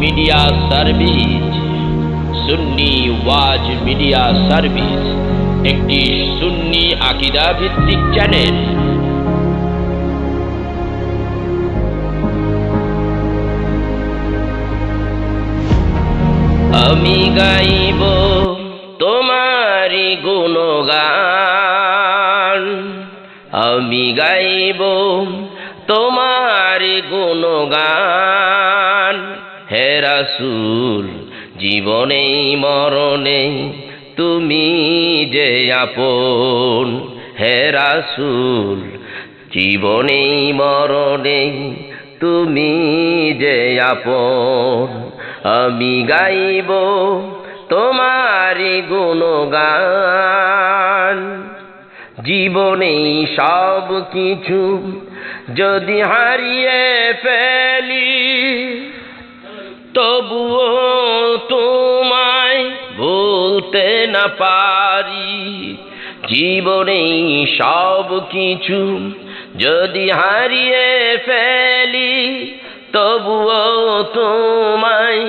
Media service, সুন্নি ওয়াজ media service একটি সুন্নি আকীদা ভিত্তিক channel. আমি গাইব তোমারি গুণগান, আমি গাইব তোমারি গুণগান। হে রাসূল জীবনে মরণে তুমি যে আপন, হে রাসূল জীবনে মরণে তুমি যে আপন। আমি গাইব তোমারি গুণগান। জীবনে সব কিছু যদি হারিয়ে ফেলি, তবুও তোমায় ভুলতে না পারি। জীবনে সব কিছু যদি হারিয়ে ফেলি, তবুও তোমায়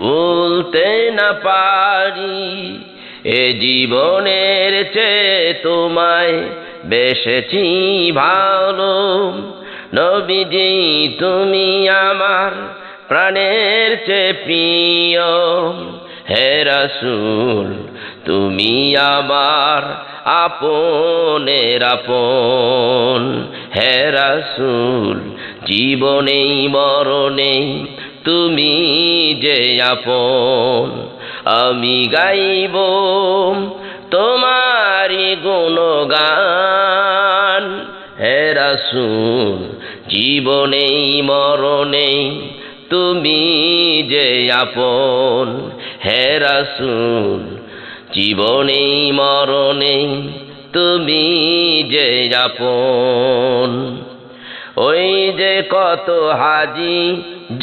ভুলতে না পারি। এ জীবনের চেয়ে তোমায় বেশি ভালো, নবীজি তুমি আমার প্রাণের চেয়ে প্রিয়। হে রাসূল তুমি আমার আপনের আপন, হে রাসূল জীবনে মরণে তুমি যে আপন। আমি গাইব তোমারি গুণগান, হে রাসূল জীবনে মরণে তুমি যে আপন, হে রাসূল জীবনে মরণে তুমি যে আপন। ওই যে কত হাজি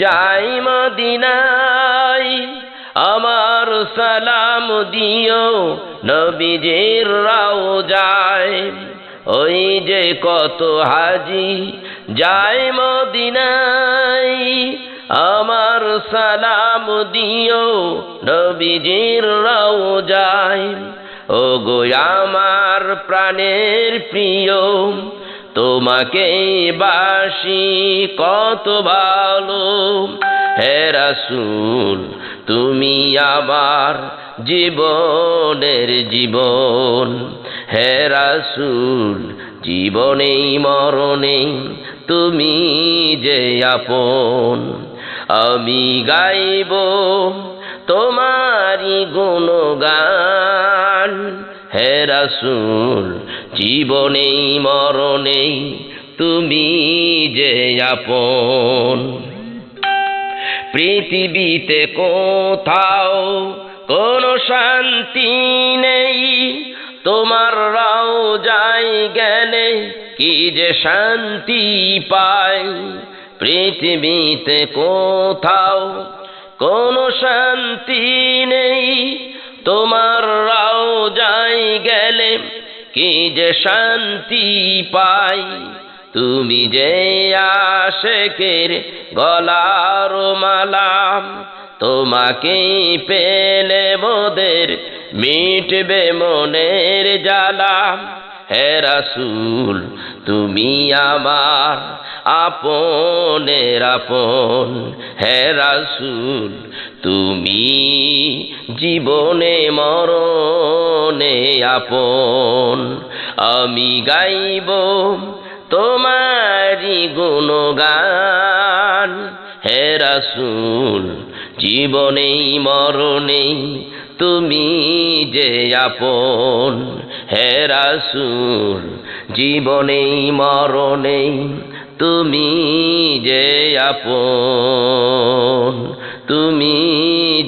যাই মদিনায়, আমার সালাম দিও নবীজির রওজায়। ওই যে কত হাজি যাই মদিনায়, আমার সালাম দিও নবীজির রওজায়। ও গো আমার প্রাণের প্রিয়, তোমাকে বাসি কত ভালো। হে রাসূল তুমি আমার জীবনের জীবন, হে রাসূল জীবনে মরণে তুমি যে আপন। আমি গাইব তোমারি গুণগান, হে রাসূল জীবনে মরণে তুমি যে আপন। পৃথিবীতে কোথাও কোনো শান্তি নেই, তোমার রওজায় গেলে কি যে শান্তি পাই। পৃথিবীতে কোথাও কোনো শান্তি নেই, তোমার রওজায় গেলে কি যে শান্তি পাই। তুমি যে আশিকের গলার মালাম, তোমাকে পেলে মোদের মিটবে মনের জ্বালা। হে রাসূল তুমি আমার আপনের আপন, হে রাসূল তুমি জীবনে মরণে আপন। আমি গাইব তোমারি গুণগান, হে রাসূল জীবনে মরণে তুমি যে আপন, হে রাসূল জীবনে মরণে তুমি যে আপন, তুমি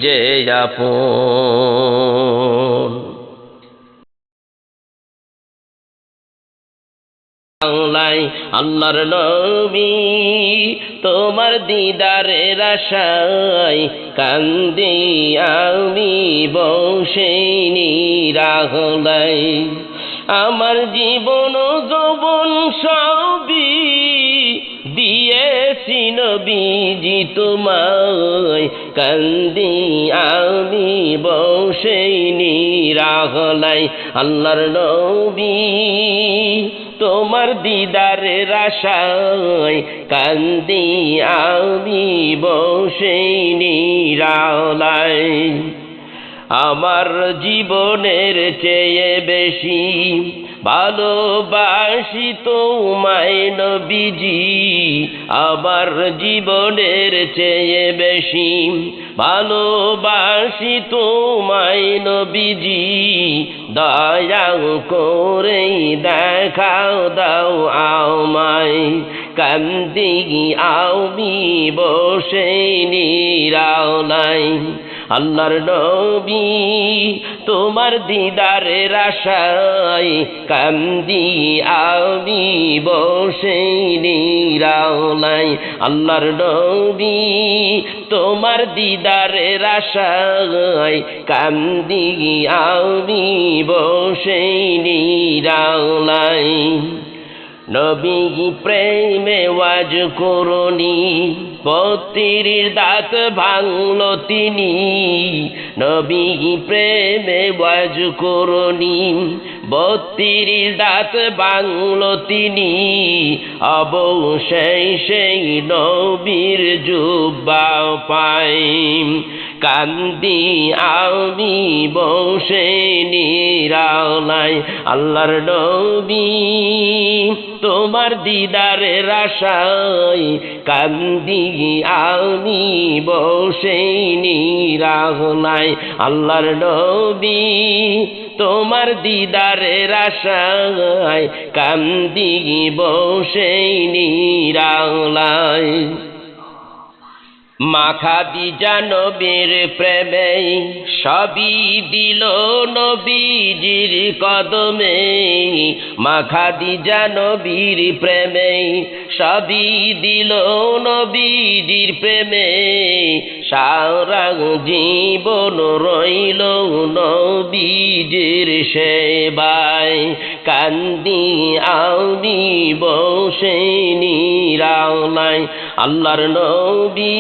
যে আপন। বাংলায় আল্লাহর নবী তোমার দিদারের আশায় কান্দি আমি বসে নিরাহলাই। আমার জীবন যৌবন সবই দিয়েছি নবীজি তোমায় কান্দি আমি বসে নিরাহলাই আল্লাহর নবী তোমার দিদারের আশায় কান্দি আমি বসে নিরালাই আমার জীবনের চেয়ে বেশি ভালোবাসি তোমায় নবীজি আমার জীবনের চেয়ে বেশি ভালোবাসি তোমায় নবীজি দয়া করে দেখাও দাও আমায় কান্দি আমি বসে নিরালাই আল্লাহর নবী তোমার দিদারের আশায় কান্দি আমি বসে নিরালাই আল্লাহর নবী তোমার দিদারের আশায় কান্দি আমি বসে নিরালাই নবী প্রেমে ওয়াজ করনি পত্রীর দাঁত ভাঙল তিনি নবী প্রেমে ওয়াজ করনি বত্রির দাঁত ভাঙল তিনি অবশেষে নবীর জুব্বা পাই কান্দি আমি বসে নিরালাই আল্লাহর নবী তোমার দিদারের আশায় কান্দি আমি বসে নিরালাই আল্লাহর নবী তোমার দিদারের আশায় কান্দি বসে নিরালাই মা খাদিজা নবীর প্রেমে সবই দিল নবীজির কদমে মা খাদিজা নবীর প্রেমে সবই দিল নবীজির প্রেমে সারা জীবন রইল নবীজির সেবায় কান্দি আমি বসে নিরালাই আল্লাহর নবী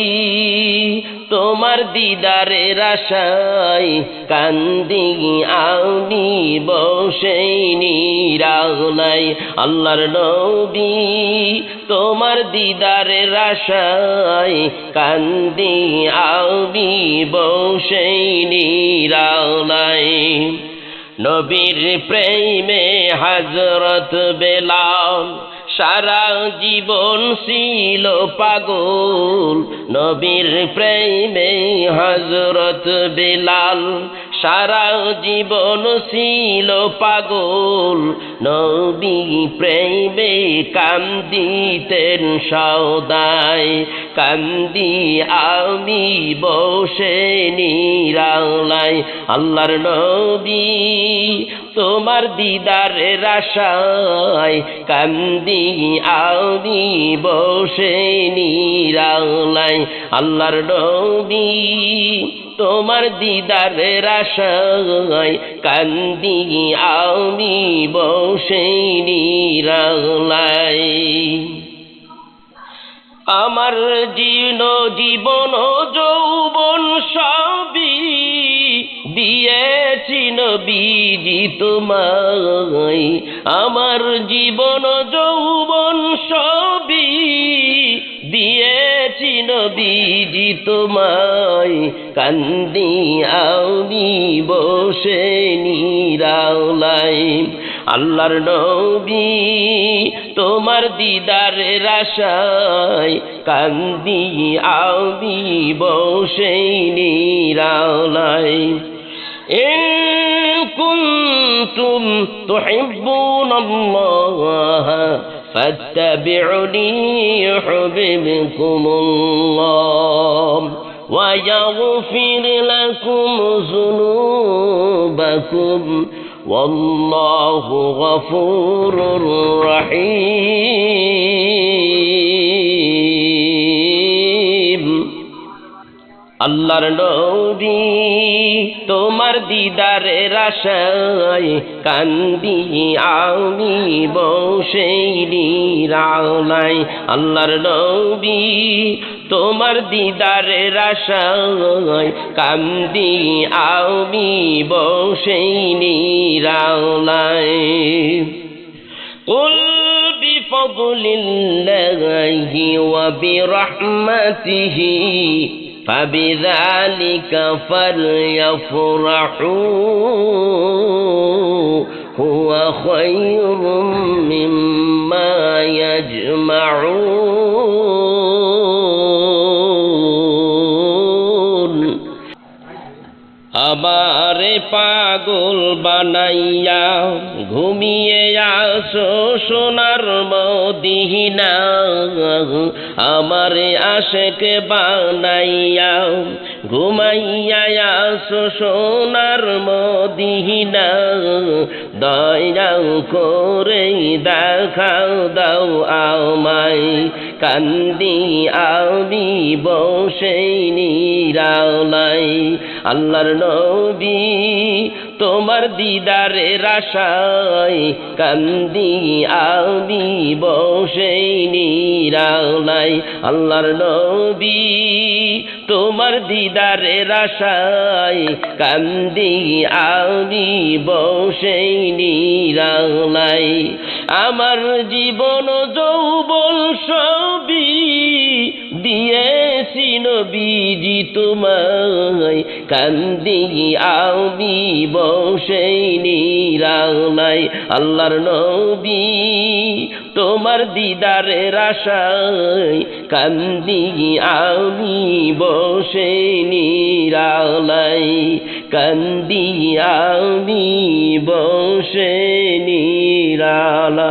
তোমার দিদারের আশায় কান্দি আমি বসে নিরালাই আল্লাহর নবী তোমার দিদারের আশায় কান্দি আমি বসে নিরালাই নবীর প্রেমে হযরত বেলাল সারা জীবন ছিল পাগল নবীর প্রেমে হযরত বেলাল সারা জীবন ছিল পাগল নবী প্রেমে কান্দিতেন সদাই কান্দি আমি বসে নিরালাই আল্লাহর নবী তোমার দিদারের আশায় কান্দি আমি বসে নিরালাই আল্লাহর নবী তোমার দিদারের আশায় কান্দি আমি বসে নিরালাই আমার জীবন যৌবন সবই দিয়েছি নবীজি তোমায় আমার জীবন যৌবন সবই দিয়েছি নবীজি তোমায় কান্দি আমি বসে নিরালাই আল্লাহর নবী তোমার দিদারের আশায় কান্দি আমি বসে নিরালাই ইন কুনতুম তুহিব্বুনাল্লাহ ফাত্তাবিউনি ইউহিব্বুকুমুল্লাহ ওয়া ইয়াগফির লাকুম যুনুবাকুম والله غفور رحيم আল্লাহর নবী তোমার দিদারের আশায় কান্দি আমি বসে নিরালায়। আল্লাহর নবী তোমার দিদারের আশায় কান্দি আমি বসে নিরালায়। قل بفضل الله وبرحمته فبذلك فليفرحوا هو خير مما يجمعون। আমারে পাগল বানাইয়া ঘুমিয়ে আসো সোনার মদিনা, আমারে আশেক বানাইয়া ঘুমাইয়া আসো সোনার মদিনা, দয়া করে দেখাও দাও আমায় কান্দি আমি বসে নিরালায়। আল্লাহর নবী তোমার দিদারের আশায় কান্দি আমি বসে নিরালায়। আল্লাহর নবী তোমার দিদারের আশায় কান্দি আমি বসে নিরালায়। আমার জীবন যৌবন সবই দিয়েছি নবীজি তোমায় কান্দি আমি বসে নিরালায়। আল্লাহর নবী তোমার দিদারের আশায় কান্দি আমি বসে নিরালায়, কান্দি আমি বসে নিরালায়।